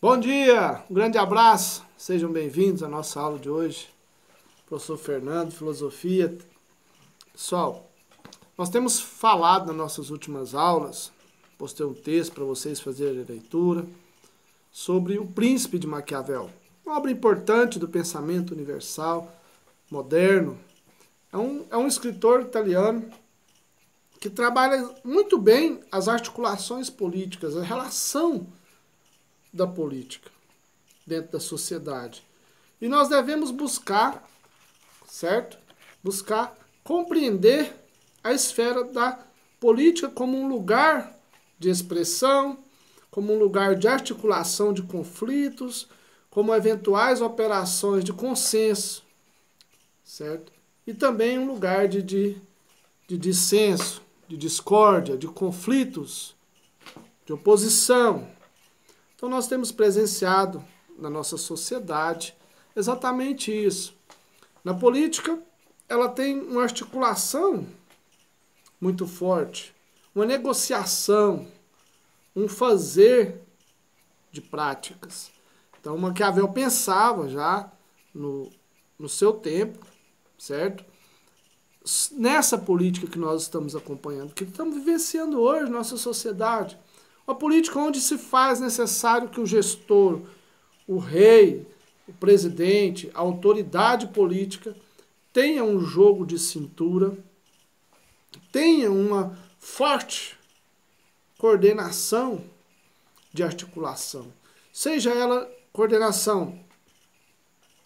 Bom dia, um grande abraço, sejam bem-vindos à nossa aula de hoje. Professor Fernando, Filosofia. Pessoal, nós temos falado nas nossas últimas aulas, postei um texto para vocês fazerem a leitura, sobre O Príncipe de Maquiavel, uma obra importante do pensamento universal, moderno. É um escritor italiano que trabalha muito bem as articulações políticas, a relação da política dentro da sociedade. E nós devemos buscar, certo? Buscar compreender a esfera da política como um lugar de expressão, como um lugar de articulação de conflitos, como eventuais operações de consenso, certo? E também um lugar de dissenso, de discórdia, de conflitos, de oposição. Então nós temos presenciado na nossa sociedade exatamente isso. Na política, ela tem uma articulação muito forte, uma negociação, um fazer de práticas. Então Maquiavel pensava já no seu tempo, certo? Nessa política que nós estamos acompanhando, que estamos vivenciando hoje na nossa sociedade. Uma política onde se faz necessário que o gestor, o rei, o presidente, a autoridade política tenha um jogo de cintura, tenha uma forte coordenação de articulação. Seja ela coordenação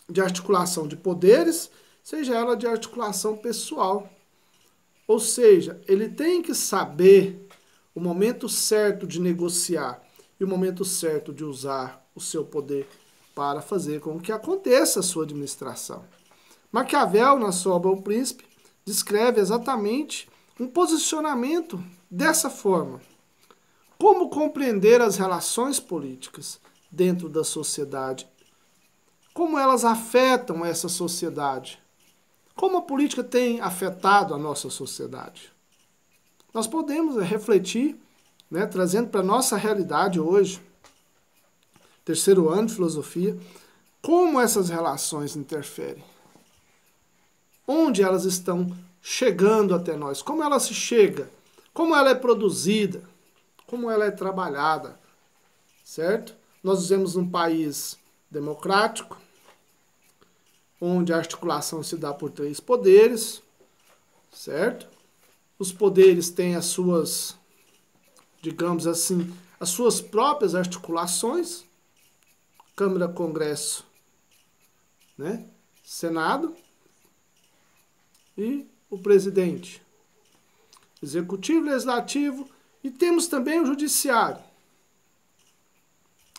de articulação de poderes, seja ela de articulação pessoal. Ou seja, ele tem que saber o momento certo de negociar e o momento certo de usar o seu poder para fazer com que aconteça a sua administração. Maquiavel, na sua obra O Príncipe, descreve exatamente um posicionamento dessa forma. Como compreender as relações políticas dentro da sociedade? Como elas afetam essa sociedade? Como a política tem afetado a nossa sociedade? Nós podemos refletir, trazendo para a nossa realidade hoje, terceiro ano de filosofia, como essas relações interferem. Onde elas estão chegando até nós, como ela se chega, como ela é produzida, como ela é trabalhada, certo? Nós vivemos num país democrático, onde a articulação se dá por 3 poderes, certo? Os poderes têm as suas, digamos assim, as suas próprias articulações, Câmara, Congresso, Senado e o presidente, Executivo, Legislativo, e temos também o Judiciário.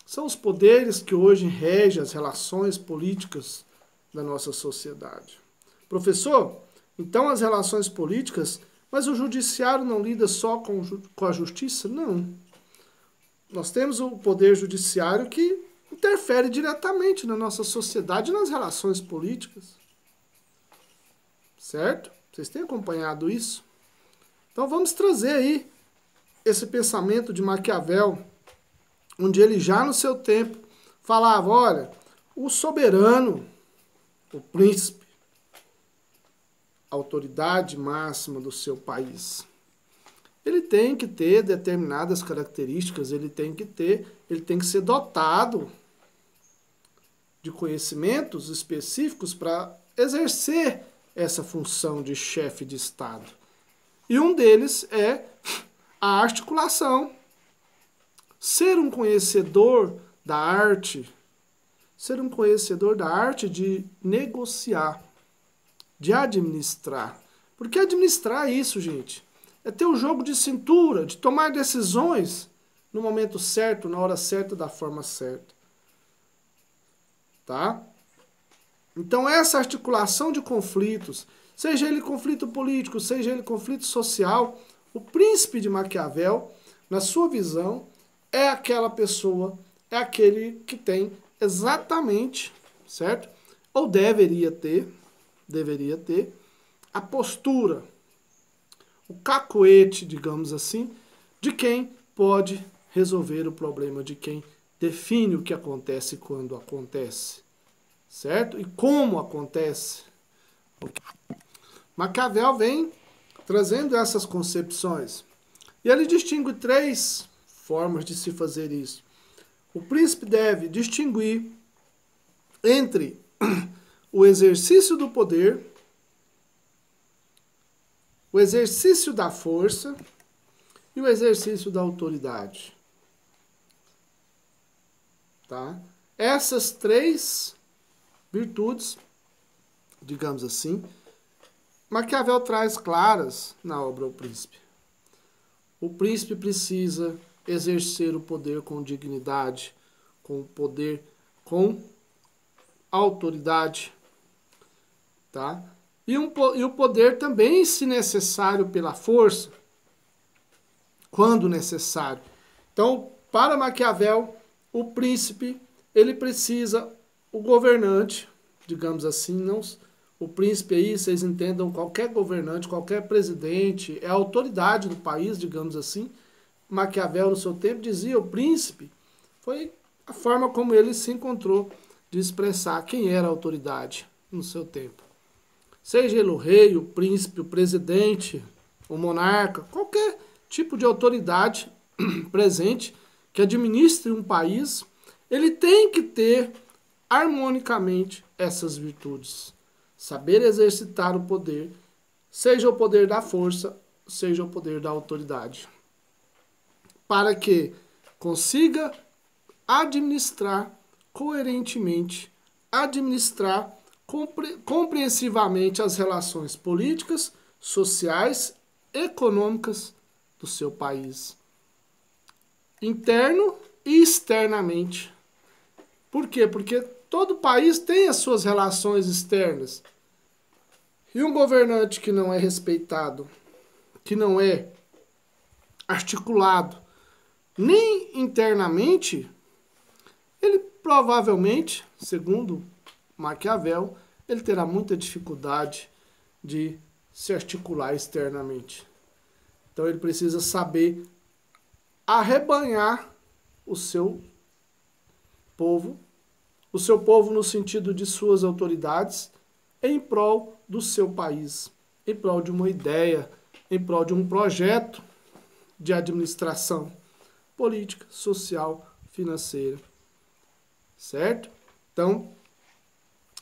São os poderes que hoje regem as relações políticas da nossa sociedade. Professor, então as relações políticas, mas o judiciário não lida só com a justiça? Não. Nós temos o poder judiciário que interfere diretamente na nossa sociedade e nas relações políticas. Certo? Vocês têm acompanhado isso? Então vamos trazer aí esse pensamento de Maquiavel, onde ele já no seu tempo falava, olha, o soberano, o príncipe, a autoridade máxima do seu país, ele tem que ter determinadas características, ele tem que ser dotado de conhecimentos específicos para exercer essa função de chefe de Estado. E um deles é a articulação. Ser um conhecedor da arte, de negociar, de administrar. Porque administrar é isso, gente. É ter o jogo de cintura, de tomar decisões no momento certo, na hora certa, da forma certa. Tá? Então essa articulação de conflitos, seja ele conflito político, seja ele conflito social, o príncipe de Maquiavel, na sua visão, é aquela pessoa, é aquele que tem exatamente, certo? Ou deveria ter a postura, o cacoete, digamos assim, de quem pode resolver o problema, de quem define o que acontece quando acontece, certo? E como acontece. Maquiavel vem trazendo essas concepções. E ele distingue 3 formas de se fazer isso. O príncipe deve distinguir entre o exercício do poder, o exercício da força e o exercício da autoridade. Tá? Essas 3 virtudes, digamos assim, Maquiavel traz claras na obra O Príncipe. O príncipe precisa exercer o poder com dignidade, com poder, com autoridade, tá? E o poder também, se necessário, pela força, quando necessário. Então, para Maquiavel, o príncipe, ele precisa, o governante, digamos assim, não, o príncipe aí, vocês entendam, qualquer governante, qualquer presidente, é a autoridade do país, digamos assim. Maquiavel, no seu tempo, dizia o príncipe, foi a forma como ele se encontrou de expressar quem era a autoridade no seu tempo. Seja ele o rei, o príncipe, o presidente, o monarca, qualquer tipo de autoridade presente que administre um país, ele tem que ter harmonicamente essas virtudes. Saber exercitar o poder, seja o poder da força, seja o poder da autoridade, para que consiga administrar coerentemente, administrar compreensivamente as relações políticas, sociais, econômicas do seu país, interno e externamente. Por quê? Porque todo país tem as suas relações externas. E um governante que não é respeitado, que não é articulado, nem internamente, ele provavelmente, segundo Maquiavel, ele terá muita dificuldade de se articular externamente. Então ele precisa saber arrebanhar o seu povo no sentido de suas autoridades, em prol do seu país, em prol de uma ideia, em prol de um projeto de administração política, social, financeira. Certo? Então,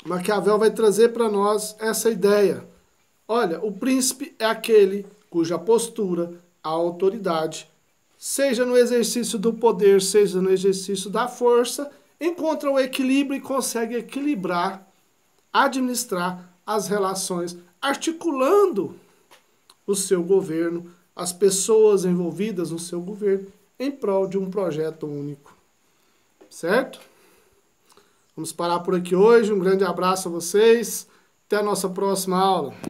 Maquiavel vai trazer para nós essa ideia. Olha, o príncipe é aquele cuja postura, a autoridade, seja no exercício do poder, seja no exercício da força, encontra o equilíbrio e consegue equilibrar, administrar as relações, articulando o seu governo, as pessoas envolvidas no seu governo, em prol de um projeto único. Certo? Vamos parar por aqui hoje. Um grande abraço a vocês. Até a nossa próxima aula.